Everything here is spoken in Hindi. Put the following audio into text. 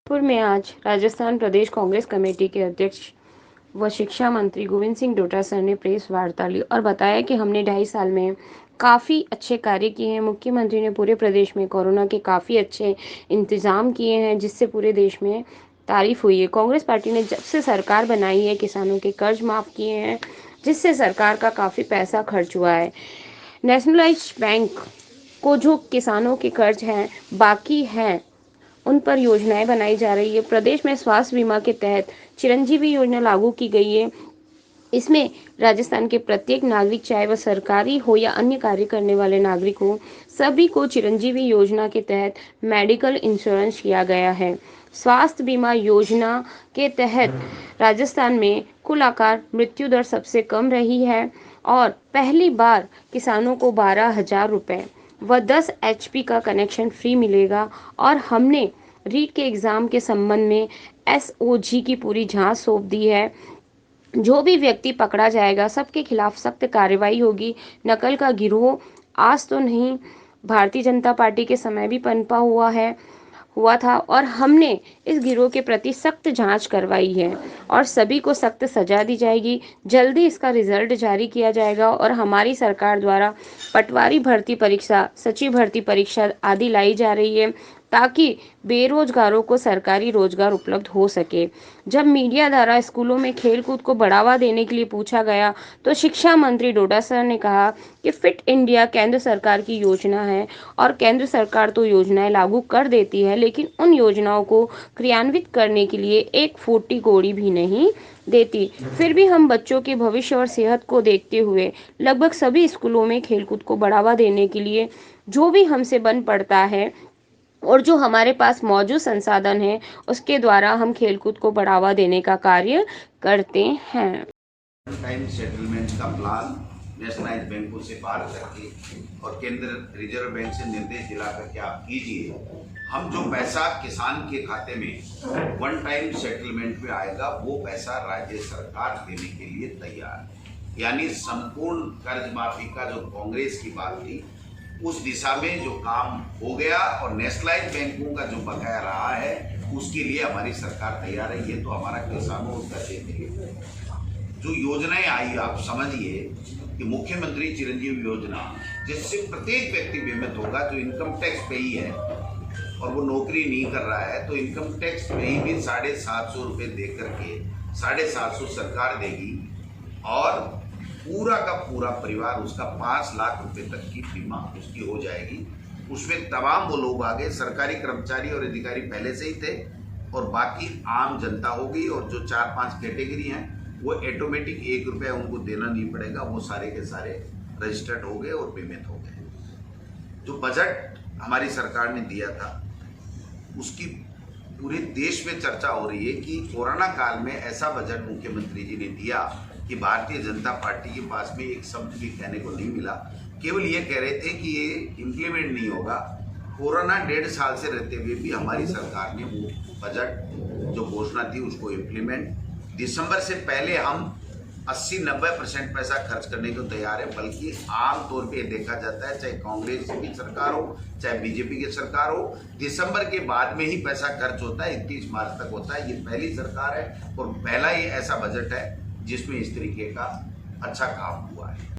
जयपुर में आज राजस्थान प्रदेश कांग्रेस कमेटी के अध्यक्ष व शिक्षा मंत्री गोविंद सिंह डोटासरा ने प्रेस वार्ता ली और बताया कि हमने 2.5 साल में काफ़ी अच्छे कार्य किए हैं। मुख्यमंत्री ने पूरे प्रदेश में कोरोना के काफ़ी अच्छे इंतजाम किए हैं, जिससे पूरे देश में तारीफ हुई है। कांग्रेस पार्टी ने जब से सरकार बनाई है, किसानों के कर्ज माफ़ किए हैं, जिससे सरकार का काफ़ी पैसा खर्च हुआ है। नेशनलाइज्ड बैंक को जो किसानों के कर्ज हैं बाकी हैं, उन पर योजनाएं बनाई जा रही है। प्रदेश में स्वास्थ्य बीमा के तहत चिरंजीवी योजना लागू की गई है। इसमें राजस्थान के प्रत्येक नागरिक, चाहे वह सरकारी हो या अन्य कार्य करने वाले नागरिक हो, सभी को चिरंजीवी योजना के तहत मेडिकल इंश्योरेंस किया गया है। स्वास्थ्य बीमा योजना के तहत राजस्थान में कुल आकार मृत्यु दर सबसे कम रही है और पहली बार किसानों को 12,000 रुपये व 10 HP का कनेक्शन फ्री मिलेगा। और हमने रीट के एग्ज़ाम के संबंध में SOG की पूरी जांच सौंप दी है। जो भी व्यक्ति पकड़ा जाएगा, सबके खिलाफ सख्त कार्रवाई होगी। नकल का गिरोह आज तो नहीं, भारतीय जनता पार्टी के समय भी पनपा हुआ था और हमने इस गिरोह के प्रति सख्त जांच करवाई है और सभी को सख्त सजा दी जाएगी। जल्दी इसका रिजल्ट जारी किया जाएगा और हमारी सरकार द्वारा पटवारी भर्ती परीक्षा, सचिव भर्ती परीक्षा आदि लाई जा रही है ताकि बेरोजगारों को सरकारी रोजगार उपलब्ध हो सके। जब मीडिया द्वारा स्कूलों में खेलकूद को बढ़ावा देने के लिए पूछा गया तो शिक्षा मंत्री डोटासरा ने कहा कि फिट इंडिया केंद्र सरकार की योजना है और केंद्र सरकार तो योजनाएं लागू कर देती है, लेकिन उन योजनाओं को क्रियान्वित करने के लिए एक फूटी कौड़ी भी नहीं देती। फिर भी हम बच्चों के भविष्य और सेहत को देखते हुए लगभग सभी स्कूलों में खेलकूद को बढ़ावा देने के लिए जो भी हमसे बन पड़ता है और जो हमारे पास मौजूद संसाधन है, उसके द्वारा हम खेलकूद को बढ़ावा देने का कार्य करते हैं। टाइम सेटलमेंट का प्लान नेशनलाइज्ड बैंकों से पार करके और केंद्र रिजर्व बैंक से निर्देश दिला करके आप कीजिए। हम जो पैसा किसान के खाते में वन टाइम सेटलमेंट में आएगा, वो पैसा राज्य सरकार देने के लिए तैयार है। यानी संपूर्ण कर्ज माफी का जो कांग्रेस की बात थी, उस दिशा में जो काम हो गया और नेशनलाइज्ड बैंकों का जो बकाया रहा है, उसके लिए हमारी सरकार तैयार है। ये तो हमारा किसानों को कर्जे के लिए जो योजनाएं आई, आप समझिए कि मुख्यमंत्री चिरंजीवी योजना, जिससे प्रत्येक व्यक्ति बीमित होगा जो इनकम टैक्स पे ही है और वो नौकरी नहीं कर रहा है, तो इनकम टैक्स पे ही भी 750 रुपये दे करके 750 सरकार देगी और पूरा का पूरा परिवार उसका 5 लाख रुपए तक की बीमा उसकी हो जाएगी। उसमें तमाम वो लोग आगे सरकारी कर्मचारी और अधिकारी पहले से ही थे और बाकी आम जनता होगी और जो 4-5 कैटेगरी हैं वो ऑटोमेटिक 1 रुपया उनको देना नहीं पड़ेगा। वो सारे के सारे रजिस्टर्ड हो गए और बीमित हो गए। जो बजट हमारी सरकार ने दिया था, उसकी पूरे देश में चर्चा हो रही है कि कोरोना काल में ऐसा बजट मुख्यमंत्री जी ने दिया कि भारतीय जनता पार्टी के पास में एक शब्द भी कहने को नहीं मिला। केवल ये कह रहे थे कि ये इम्प्लीमेंट नहीं होगा। कोरोना 1.5 साल से रहते हुए भी हमारी सरकार ने वो बजट जो घोषणा थी उसको इम्प्लीमेंट, दिसंबर से पहले हम 80-90% पैसा खर्च करने को तैयार है। बल्कि आम तौर पे देखा जाता है, चाहे कांग्रेस की सरकार हो चाहे बीजेपी की सरकार हो, दिसंबर के बाद में ही पैसा खर्च होता है, 31 मार्च तक होता है। ये पहली सरकार है और पहला ये ऐसा बजट है जिसमें इस तरीके का अच्छा काम हुआ है।